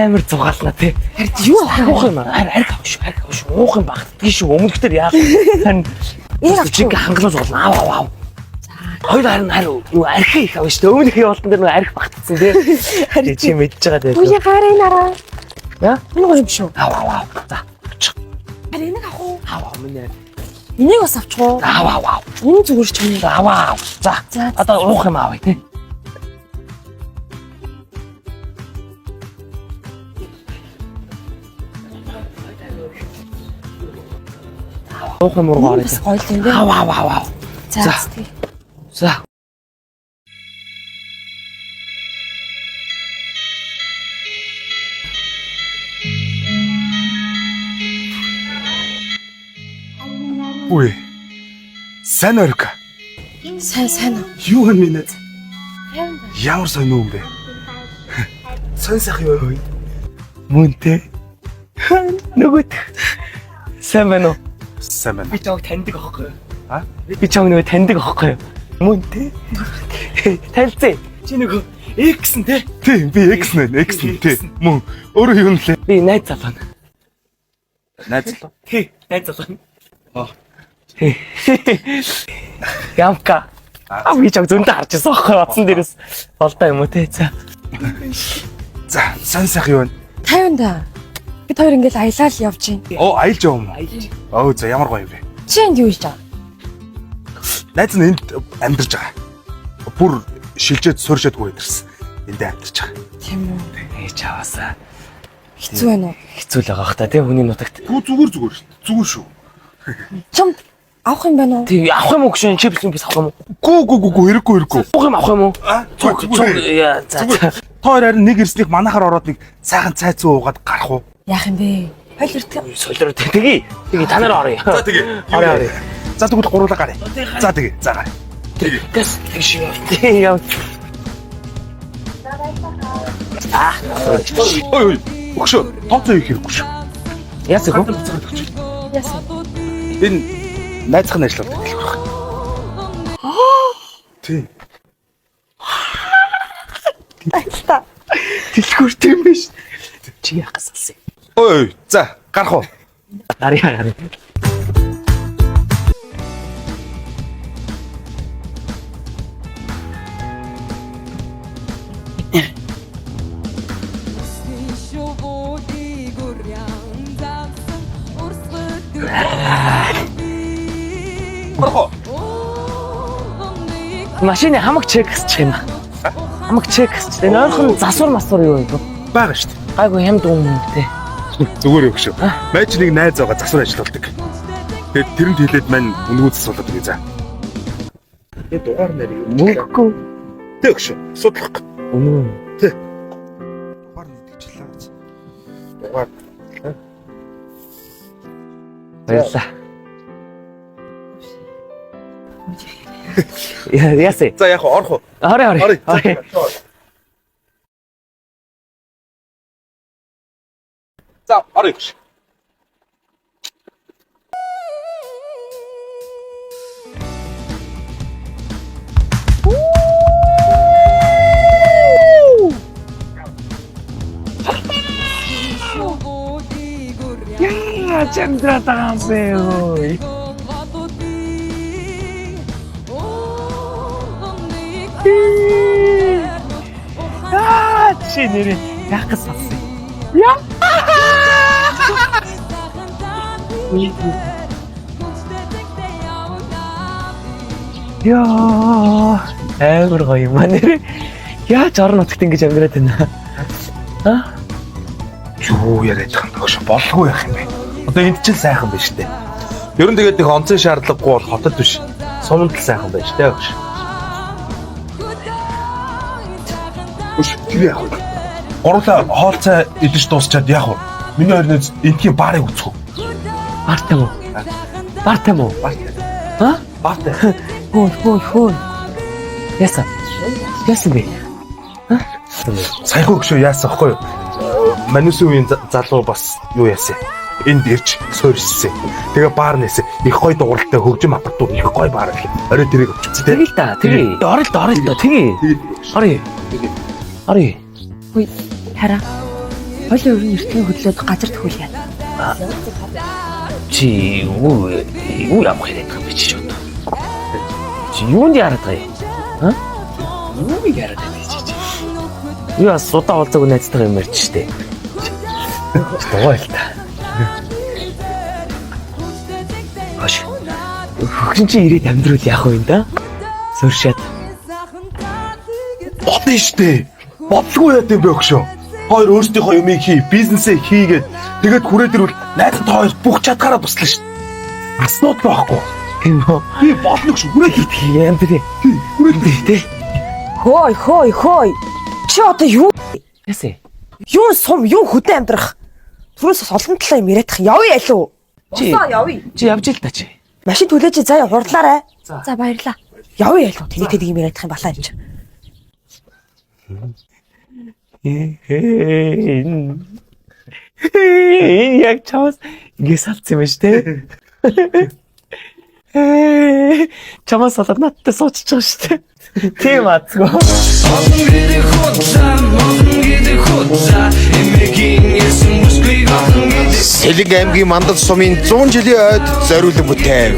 амар зугаална тий. Харин юу авах юм аа? Арх авах шүү. Уух юм багтдгийг шүү. Өмнөхдөр яа. Харин чиг хангалуус болно. Аав. Хоёр харин юу арх их авах шүү. Өмнөх явуултан дээр нэг арх багтцсан тий. Харин чи мэдж байгаа дээ. Үе хараа нараа. Яа? Энэ гоё юм шүү. Аав. За. Харин энийг авах уу? Аав минь. Энийг бас авчих уу? Аав. Энэ зүгээр ч юм. Аав. За. Одоо уух юм аав тий. Уух юм уу гоо. Гоё л юм бэ. Аав. За. За. Үе. Сайн орка. Сайн. Юу хэн минь? Ямар сайн юм бэ? Сайн сах юу? Мөнтэй. Нөгөөт. Сайн байна уу? Сайн байна. Би чамд таньдаг аахгүй юу? А? Би чамд нөгөө таньдаг аахгүй юу? Мөнтэй. Танилцээ. Чи нөгөө X нь те? Тий, би X нэ, X тий. Мөн өөрөө юу нэлээ? Би найз залуу. Найз залуу. Тий, найз залуу. Ямка. Би чамд зөндөө харж байсан аахгүй юу? Утсан дээрээс болдоо юм уу те? За, сайн сах юу вэ? 50 да. Бид хоёр ингээл аялал явж байна. Оо, аялж яваа юм. Оо, за ямар гоё юм бэ? Чи энд юу хийж байгаа? Найз нь энд амьдарч байгаа. Бүр шилжээд сууршаад гүйдэрсэн. Энд амьдарч байгаа. Тийм үү. Ээж аваасаа. Хэцүү байна уу? Хэцүү л байгаа хта тий хүний нутагт. Зүгээр шүү. Зүгээр шүү. Чамд авах юм байна уу? Тий авах юм уу гэж чипс юм бис авах юм уу? Гүү, хэрэггүй. Уух юм авах юм уу? Зүгээр. За. Тоор харин нэг ирснийх манахаар ороод нэг сайхан цайц уугаад гарах уу? Яах юм бэ? Хойл өртгөө. Солиро тэгээ та нараа орё. За тэгээ. Орё. За тэгвэл гуруулаа гараа. За тэгээ. За гараа. Тэгээ. Тэс тийш яа. Ой. Өгшөө. Тооцоо хийх хэрэггүй шүү. Яасыг уу? Яасан? Энэ найзхан ажиллаад байгаа. Тий. Айста. Дэлгүүр тийм биш. Чи яах гэсэн. Ой. За гарах уу? Гараа. Гарах уу? Машины хамаг чек хийчих юм. Хамаг чек хийчих. Энэ ойрхон засвар масвар юу вэ? Бага шүү дээ. Гайгүй хямд өмнөдтэй. Зүгээр өгшөө. Байж нэг найз байгаа засвар ажилладаг. Тэгээд тэрэнд хэлээд мань үнгүү засварлаад өгье за. Тэгээд дугаар нарыг Мөнгөгүй. Тэг өгшөө. Судлах. Үнэн. Тэг. Дугаар нэгчлээ. Дугаар. Баярлаа. Яасэ. За яг орох уу? Орё. За орё гэж. Яа, чамдраа таамсээ ой. Чи нэр яах гэсэн. Яа. Яа, амар гоё юм аа нэр. Яаж орон нутагт ингэж амьдраад байна? А? Юу яриад байгаа юм бэ? Болгүй яах юм бэ? Одоо энд чинь сайхан байна шүү дээ. Ер нь тэгээд нэг онцгой шаардлагагүй бол хотод биш. Суманд л сайхан байна шүү дээ. Үш тэр яах вэ? Гурлаа хоолцоо идэж дуусчаад яах вэ? Миний хоёрын энтгийн баарыг үцэх үү? Бартам уу? А? Баартай. Хөө. Яасан бэ? Саяхан өгшөө яасан ахгүй юу? Манус үеийн залуу бас юу яасан? Энд ирж суурьшсэн. Тэгээ баар нээсэн. Их гой дууралтай хөгжим апартуу их гой баар гэх. Орой тэрийг өчсөн тий. Тэгэл та. Тэгээ. Орё л та. Тэгээ. Орё. Хүй хараа. Хоёлын өрн эртний хөдлөөд газар төхүүлгээд. Чи юу явах хэрэгтэй юм бэ чи одоо? Чи юунд яраад байгаа юм? Ха? Юу яраад байгаа чи? Юу бас удаа уулзаагүй найзтайгаа юм ярьж штэ. Дугаа л та. Хош. Хөгжин чи ирээд амьдрал яах вэ да? Сөршөөд. Бодно штэ. Бодлого яа гэм бэ өгшөө. Хоёр өөрсдийнхөө юмыг хий, бизнесээ хийгээд тэгээд хүрээд ирвэл найзтай хоёр бүх чадгаараа туслана штэ. Аснууд байхгүй. Тийм үү? Би бодлого шүү. Хүрээд Хит юм бэ? Хүрээд тэ. Хөөй. Чи одоо юу Ясэ. юу сум юу хөдөө амьдрах? Түрүүс олон талаа юм яриадах. Явъя ялуу. Чи Явъя. чи явж ил та чи. Машин түлээж заяа хурдлаарай. За баярлаа. Явъя ялуу. Тэнийг юм яриадах юм балаа юм чи. Яг чамс ингээс авсан юм шүү дээ. Чамаас болоод надтай суучих шүү дээ. Тийм аацгүй. Сэлэг аймгийн Мандал сумын 100 жилийн ойд зориулан бүтээн.